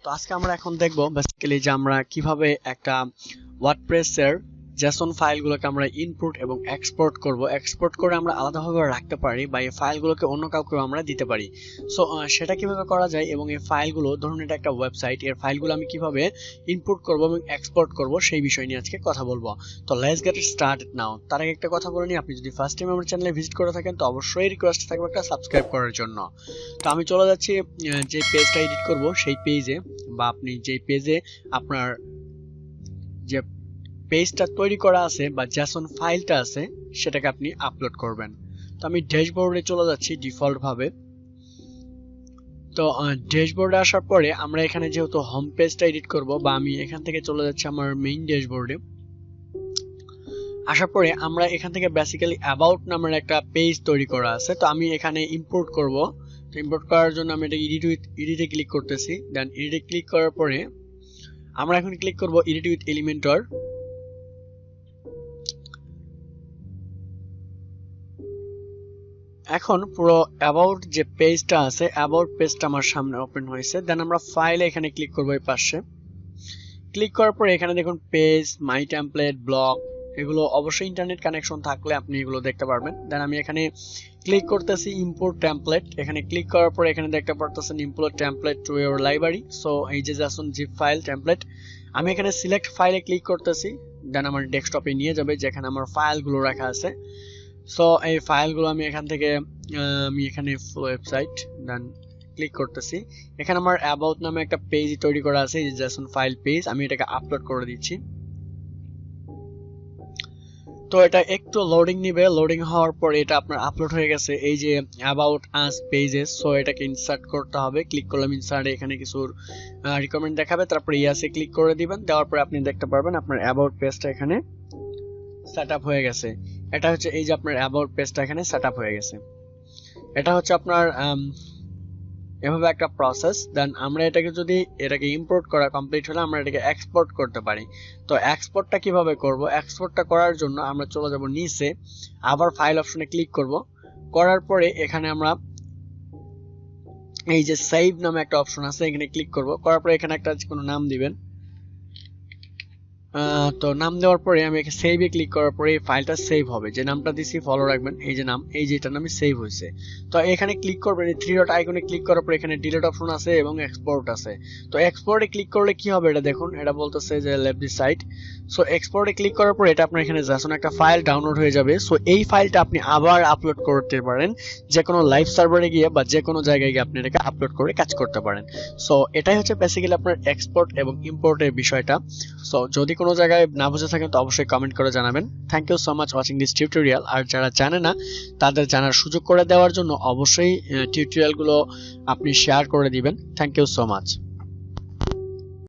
তো আজকে আমরা এখন দেখব বেসিক্যালি যে আমরা কিভাবে একটা ওয়ার্ডপ্রেসের জেসন ফাইলগুলোকে আমরা ইনপুট এবং এক্সপোর্ট করব। এক্সপোর্ট করে আমরা আলাদাভাবে রাখতে পারি বা এই ফাইলগুলোকে অন্য কাউকে আমরা দিতে পারি। সো সেটা কিভাবে করা যায় এবং এই ফাইলগুলো ধরুন এটা একটা ওয়েবসাইট, এর ফাইলগুলো আমি কিভাবে ইনপুট করব এবং এক্সপোর্ট করব সেই বিষয় নিয়ে আজকে কথা বলবো। তো লেটস গেট স্টার্টেড নাও। তার আগে একটা কথা বলে নিই, আপনি যদি ফার্স্ট টাইম আমার চ্যানেলে ভিজিট করে থাকেন তো অবশ্যই রিকোয়েস্ট থাকবে একটা সাবস্ক্রাইব করার জন্য। তো আমি চলে যাচ্ছি যে পেজটা এডিট করব সেই পেজে, বা আপনি যে পেজে আপনার যে পেজটা তৈরি করা আছে বা জেসন ফাইলটা আছে সেটাকে আপনি আপলোড করবেন। তো আমি ড্যাশবোর্ডে চলে যাচ্ছি ডিফল্ট ভাবে। তো ড্যাশবোর্ডে আসার পরে আমরা এখানে যেহেতু হোম পেজটা এডিট করব, বা আমি এখান থেকে চলে যাচ্ছি আমার মেইন ড্যাশবোর্ডে। আসার পরে আমরা এখান থেকে বেসিক্যালি অ্যাবাউট নামের একটা পেজ তৈরি করা আছে, তো আমি এখানে ইম্পোর্ট করব। তো ইম্পোর্ট করার জন্য আমি এটা এডিটে ক্লিক করতেছি। দেন এডিটে ক্লিক করার পরে আমরা এখন ক্লিক করব এডিট উইথ এলিমেন্টর। এখন পুরো অ্যাবাউট যে পেজটা আছে, অ্যাবাউট পেজটা আমার সামনে ওপেন হয়েছে। দেন আমরা ফাইলে এখানে ক্লিক করব। এই পাশে ক্লিক করার পরে এখানে দেখুন পেজ, মাই টেমপ্লেট, ব্লগ, এগুলো অবশ্যই ইন্টারনেট কানেকশন থাকলে আপনি এগুলো দেখতে পারবেন। দেন আমি এখানে ক্লিক করতেছি ইম্পোর্ট টেমপ্লেট। এখানে ক্লিক করার পরে এখানে দেখতে পারতেছেন import template to your library. So এই যে জেসন জিপ ফাইল টেমপ্লেট, আমি এখানে সিলেক্ট ফাইলে ক্লিক করতেছি। দেন আমার ডেস্কটপে নিয়ে যাবে যেখানে আমার ফাইলগুলো রাখা আছে। সো এই ফাইলগুলো আমি এখান থেকে আমি এখানে ওয়েবসাইট দেন ক্লিক করতেছি। এখানে আমার অ্যাবাউট নামে একটা পেজ তৈরি করা আছে, এই যে জেসন ফাইল পেজ, আমি এটাকে আপলোড করে দিচ্ছি। তো এটা একটু লোডিং নিবে, লোডিং হওয়ার পরে এটা আপনার আপলোড হয়ে গেছে এই যে অ্যাবাউট আস পেজেস। সো এটাকে ইনসার্ট করতে হবে। ক্লিক করলাম ইনসার্টে, এখানে কিছু রিকমেন্ড দেখাবে, তারপরে ইয়াসে ক্লিক করে দিবেন। দেওয়ার পরে আপনি দেখতে পারবেন আপনার অ্যাবাউট পেজটা এখানে সেটআপ হয়ে গেছে। এটা হচ্ছে এই যে আপনার অ্যাবাউট পেজটা এখানে সেটআপ হয়ে গেছে। এটা হচ্ছে আপনার এভাবে একটা প্রসেস। দেন আমরা এটাকে ইম্পোর্ট করা কমপ্লিট হলে আমরা এটাকে এক্সপোর্ট করতে পারি। তো এক্সপোর্টটা কিভাবে করব? এক্সপোর্টটা করার জন্য আমরা চলে যাব নিচে, আবার ফাইল অপশনে ক্লিক করব। করার পরে এখানে আমরা এই যে সেভ নামে একটা অপশন আছে, এখানে ক্লিক করব। করার পরে এখানে একটা কোনো নাম দিবেন। তো নাম দেওয়ার পরে আমি সেভে ক্লিক করার পরে এই ফাইলটা সেভ হবে। যে নামটা দিছি ফলো রাখবেন, এই যে নাম, এই যে এটার নামে সেভ হয়েছে। তো এখানে ক্লিক করবেন, এই থ্রি ডট আইকনে ক্লিক করার পরে এখানে ডিলিট অপশন আছে এবং এক্সপোর্ট আছে। তো এক্সপোর্টে ক্লিক করলে কি হবে এটা দেখুন, এটা বলতেছে যে লেফট দিস সাইড। সো এক্সপোর্টে ক্লিক করার পরে এটা আপনার এখানে জেসন একটা ফাইল ডাউনলোড হয়ে যাবে। সো এই ফাইলটা আপনি আবার আপলোড করতে পারেন যে কোনো লাইভ সার্ভারে গিয়ে বা যে কোনো জায়গায় গিয়ে আপনি এটাকে আপলোড করে কাজ করতে পারেন। সো এটাই হচ্ছে বেসিক্যালি আপনার এক্সপোর্ট এবং ইম্পোর্টের বিষয়টা। সো যদি কোনো জায়গায় না বুঝে থাকেন তো অবশ্যই কমেন্ট করে জানাবেন। Thank you so much watching this tutorial. আর যারা জানে না তাদের জানার সুযোগ করে দেওয়ার জন্য অবশ্যই টিউটোরিয়ালগুলো আপনি শেয়ার করে দিবেন। Thank you so much.